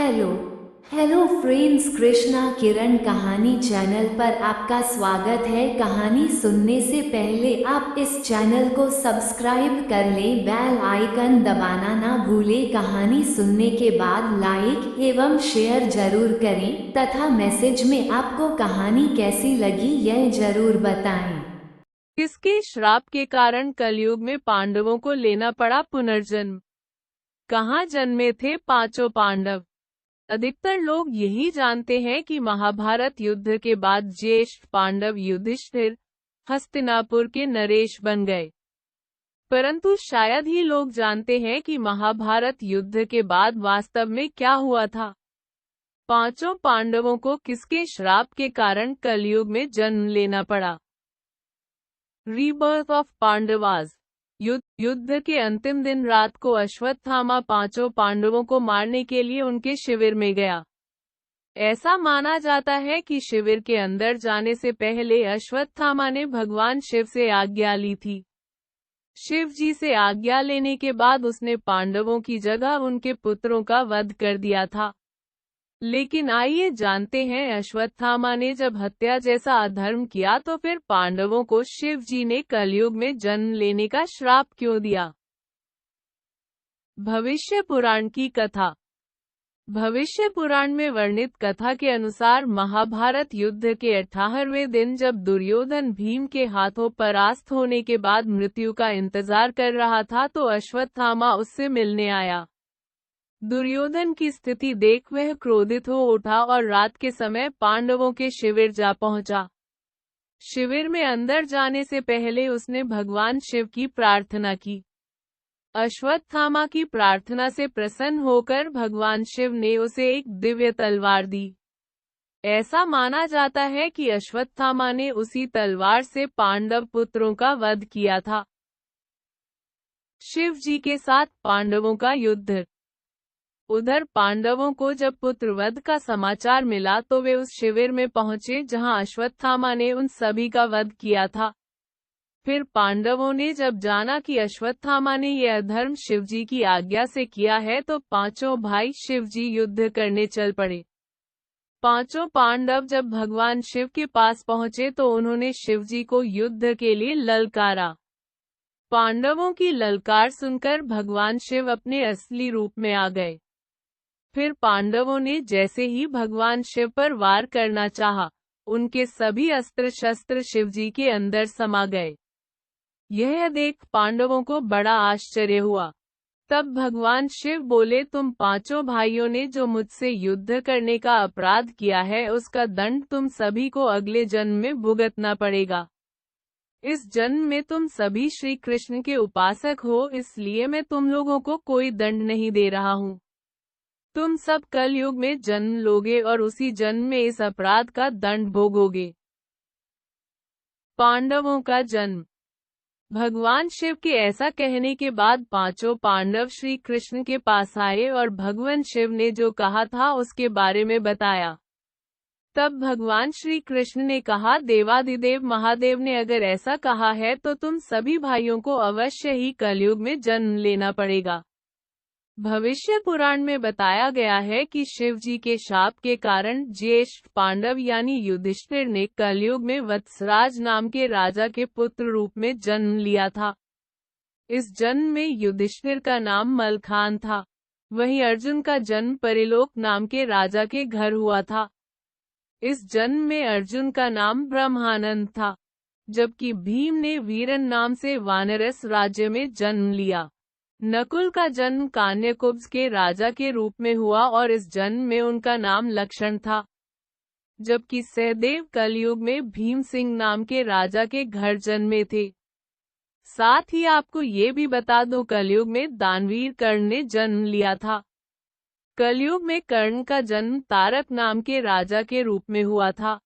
Hello hello friends, Krishna किरण कहानी channel पर आपका स्वागत है। कहानी सुनने से पहले आप इस चैनल को सब्सक्राइब कर लें, बेल आइकन दबाना ना भूलें। कहानी सुनने के बाद लाइक एवं शेयर जरूर करें तथा मैसेज में आपको कहानी कैसी लगी यह जरूर बताएं। किसके श्राप के कारण कलयुग में पांडवों को लेना पड़ा पुनर्जन्म? कहाँ जन्मे थे पांचों पांडव? अधिकतर लोग यही जानते हैं कि महाभारत युद्ध के बाद ज्येष्ठ पांडव युधिष्ठिर हस्तिनापुर के नरेश बन गए, परंतु शायद ही लोग जानते हैं कि महाभारत युद्ध के बाद वास्तव में क्या हुआ था। पांचों पांडवों को किसके श्राप के कारण कलयुग में जन्म लेना पड़ा? Rebirth of Pandavas. युद्ध के अंतिम दिन रात को अश्वत्थामा पांचों पांडवों को मारने के लिए उनके शिविर में गया। ऐसा माना जाता है कि शिविर के अंदर जाने से पहले अश्वत्थामा ने भगवान शिव से आज्ञा ली थी। शिव जी से आज्ञा लेने के बाद उसने पांडवों की जगह उनके पुत्रों का वध कर दिया था। लेकिन आइए जानते हैं, अश्वत्थामा ने जब हत्या जैसा अधर्म किया तो फिर पांडवों को शिव जी ने कलयुग में जन्म लेने का श्राप क्यों दिया? भविष्य पुराण की कथा। भविष्य पुराण में वर्णित कथा के अनुसार महाभारत युद्ध के 58वें दिन जब दुर्योधन भीम के हाथों परास्त होने के बाद मृत्यु का इंतजार कर रहा था तो अश्वत्थामा उससे मिलने आया। दुर्योधन की स्थिति देख वह क्रोधित हो उठा और रात के समय पांडवों के शिविर जा पहुंचा। शिविर में अंदर जाने से पहले उसने भगवान शिव की प्रार्थना की। अश्वत्थामा की प्रार्थना से प्रसन्न होकर भगवान शिव ने उसे एक दिव्य तलवार दी। ऐसा माना जाता है कि अश्वत्थामा ने उसी तलवार से पांडव पुत्रों का वध किया था। शिव जी के साथ पांडवों का युद्ध। उधर पांडवों को जब पुत्रवध का समाचार मिला तो वे उस शिविर में पहुंचे जहां अश्वत्थामा ने उन सभी का वध किया था। फिर पांडवों ने जब जाना कि अश्वत्थामा ने यह अधर्म शिवजी की आज्ञा से किया है तो पांचों भाई शिवजी युद्ध करने चल पड़े। पांचों पांडव जब भगवान शिव के पास पहुंचे तो उन्होंने शिवजी को युद्ध के लिए ललकारा। पांडवों की ललकार सुनकर भगवान शिव अपने असली रूप में आ गए। फिर पांडवों ने जैसे ही भगवान शिव पर वार करना चाहा, उनके सभी अस्त्र शस्त्र शिवजी के अंदर समा गए। यह देख पांडवों को बड़ा आश्चर्य हुआ। तब भगवान शिव बोले, तुम पांचों भाइयों ने जो मुझसे युद्ध करने का अपराध किया है उसका दंड तुम सभी को अगले जन्म में भुगतना पड़ेगा। इस जन्म में तुम सभी श्री कृष्ण के उपासक हो, इसलिए मैं तुम लोगों को कोई दंड नहीं दे रहा हूँ। तुम सब कलयुग में जन्म लोगे और उसी जन्म में इस अपराध का दंड भोगोगे। पांडवों का जन्म। भगवान शिव के ऐसा कहने के बाद पांचों पांडव श्री कृष्ण के पास आए और भगवान शिव ने जो कहा था उसके बारे में बताया। तब भगवान श्री कृष्ण ने कहा, देवाधिदेव महादेव ने अगर ऐसा कहा है तो तुम सभी भाइयों को अवश्य ही कलयुग में जन्म लेना पड़ेगा। भविष्य पुराण में बताया गया है कि शिव जी के शाप के कारण ज्येष्ठ पांडव यानी युधिष्ठिर ने कलयुग में वत्सराज नाम के राजा के पुत्र रूप में जन्म लिया था। इस जन्म में युधिष्ठिर का नाम मलखान था। वहीं अर्जुन का जन्म परिलोक नाम के राजा के घर हुआ था। इस जन्म में अर्जुन का नाम ब्रह्मानंद था, जबकि भीम ने वीरन नाम से वानरस राज्य में जन्म लिया। नकुल का जन्म कान्यकुब्ज के राजा के रूप में हुआ और इस जन्म में उनका नाम लक्षण था। जबकि सहदेव कलयुग में भीम सिंह नाम के राजा के घर जन्मे थे। साथ ही आपको ये भी बता दो, कलयुग में दानवीर कर्ण ने जन्म लिया था। कलयुग में कर्ण का जन्म तारक नाम के राजा के रूप में हुआ था।